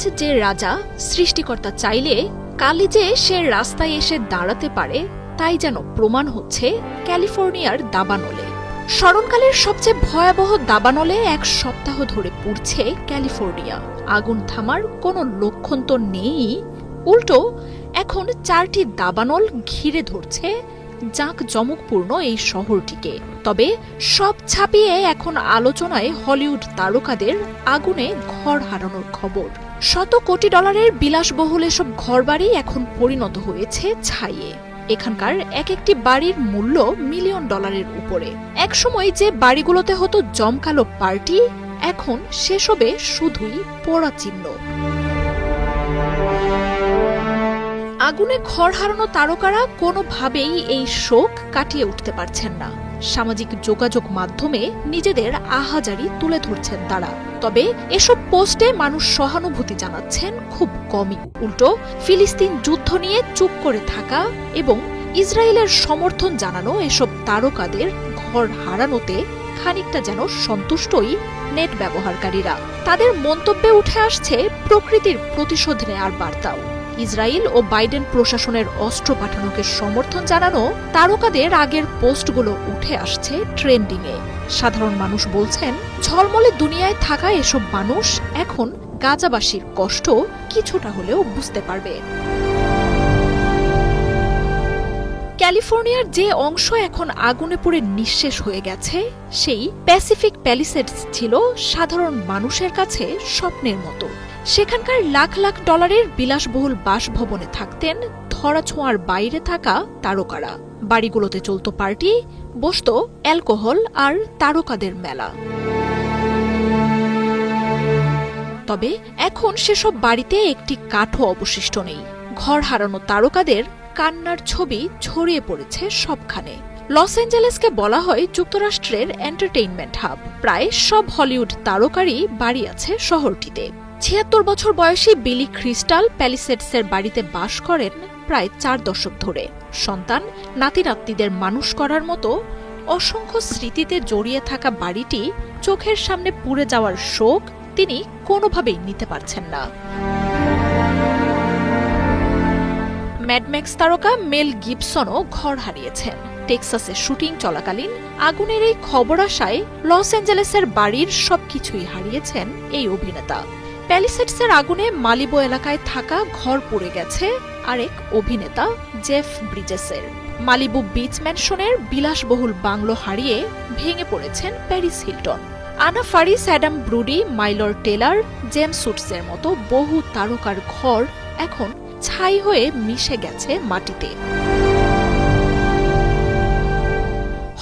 আজ যে রাজা সৃষ্টিকর্তা চাইলে কালই যে সে রাস্তায় এসে দাঁড়াতে পারে তাই যেন প্রমাণ হচ্ছে ক্যালিফোর্নিয়ার দাবানলে। স্মরণকালের সবচেয়ে ভয়াবহ দাবানলে এক সপ্তাহ ধরে পুড়ছে ক্যালিফোর্নিয়া। আগুন থামার কোনো লক্ষণ তো নেই, উল্টো এখন 4টি দাবানল ঘিরে ধরছে জাঁকজমকপূর্ণ এই শহরটিকে। তবে সব ছাপিয়ে এখন আলোচনায় হলিউড তারকাদের আগুনে ঘর হারানোর খবর। শত কোটি ডলারের বিলাসবহুল এসব ঘরবাড়ি এখন পরিণত হয়েছে ছাইয়ে। এখানকার এক একটি বাড়ির মূল্য মিলিয়ন ডলারের উপরে। একসময় যে বাড়িগুলোতে হতো জমকালো পার্টি, এখন সেসবে শুধুই পোড়া চিহ্ন। আগুনে ঘর হারানো তারকারা কোনোভাবেই এই শোক কাটিয়ে উঠতে পারছেন না। সামাজিক যোগাযোগ মাধ্যমে নিজেদের আহাজারি তুলে ধরছেন তারা। তবে এসব পোস্টে মানুষ সহানুভূতি জানাচ্ছেন খুব কমই। উল্টো ফিলিস্তিন যুদ্ধ নিয়ে চুপ করে থাকা এবং ইসরায়েলের সমর্থন জানানো এসব তারকাদের ঘর হারানোতে খানিকটা যেন সন্তুষ্টই নেট ব্যবহারকারীরা। তাদের মন্তব্যে উঠে আসছে প্রকৃতির প্রতিশোধ নেয়ার বার্তাও। ইসরায়েল ও বাইডেন প্রশাসনের অস্ত্র পাঠানোকে সমর্থন জানানো তারকাদের আগের পোস্টগুলো উঠে আসছে ট্রেন্ডিংয়ে। সাধারণ মানুষ বলছেন, ঝলমলে দুনিয়ায় থাকা এসব মানুষ এখন গাজাবাসীর কষ্ট কিছুটা হলেও বুঝতে পারবে। ক্যালিফোর্নিয়ার যে অংশ এখন আগুনে পুড়ে নিঃশেষ হয়ে গেছে, সেই প্যাসিফিক প্যালিসেডস ছিল সাধারণ মানুষের কাছে স্বপ্নের মতো। সেখানকার লাখ লাখ ডলারের বিলাসবহুল বাসভবনে থাকতেন ধরাছোঁয়ার বাইরে থাকা তারকারা। বাড়িগুলোতে চলত পার্টি, বসত অ্যালকোহল আর তারকাদের মেলা। তবে এখন সেসব বাড়িতে একটি কাঠও অবশিষ্ট নেই। ঘর হারানো তারকাদের কান্নার ছবি ছড়িয়ে পড়েছে সবখানে। লস অ্যাঞ্জেলেসকে বলা হয় যুক্তরাষ্ট্রের এন্টারটেইনমেন্ট হাব। প্রায় সব হলিউড তারকারই বাড়ি আছে শহরটিতে। ৭৬ বছর বয়সী বিলি ক্রিস্টাল প্যালিসেডসের বাড়িতে বাস করেন প্রায় 4 দশক ধরে। সন্তান নাতি নাতনিদের মানুষ করার মতো অসংখ্য স্মৃতিতে জড়িয়ে থাকা বাড়িটি চোখের সামনে পুড়ে যাওয়ার শোক তিনি কোনোভাবেই নিতে পারছেন না। ম্যাডম্যাক্স তারকা মেল গিবসনও ঘর হারিয়েছেন। টেক্সাসে শুটিং চলাকালীন আগুনের এই খবর আসায় লস অ্যাঞ্জেলেসের বাড়ির সবকিছুই হারিয়েছেন এই অভিনেতা। প্যালিসেডসের আগুনে মালিবো এলাকায় থাকা ঘর পুড়ে গেছে আরেক অভিনেতা জেফ ব্রিজেসের। মালিবু বিচ ম্যানশনের বিলাসবহুল বাংলো হারিয়ে ভেঙে পড়েছেন প্যারিস হিলটন। আনা ফারিস, অ্যাডাম ব্রুডি, মাইলর টেলার, জেমস সুটসের মতো বহু তারকার ঘর এখন ছাই হয়ে মিশে গেছে মাটিতে।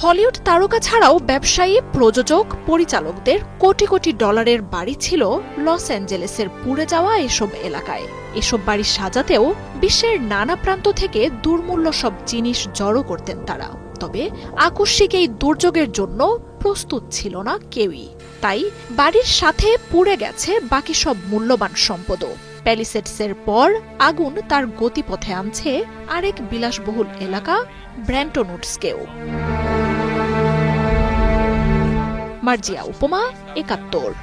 হলিউড তারকা ছাড়াও ব্যবসায়ী, প্রযোজক, পরিচালকদের কোটি কোটি ডলারের বাড়ি ছিল লস অ্যাঞ্জেলেসের পুড়ে যাওয়া এসব এলাকায়। এসব বাড়ি সাজাতেও বিশ্বের নানা প্রান্ত থেকে দুর্মূল্য সব জিনিস জড়ো করতেন তারা। তবে আকস্মিক এই দুর্যোগের জন্য প্রস্তুত ছিল না কেউই। তাই বাড়ির সাথে পুড়ে গেছে বাকি সব মূল্যবান সম্পদও। প্যালিসেডসের পর আগুন তার গতিপথে আনছে আরেক বিলাসবহুল এলাকা ব্র্যান্টন উডসকেও। মার্জিয়া উপমা, ৭১।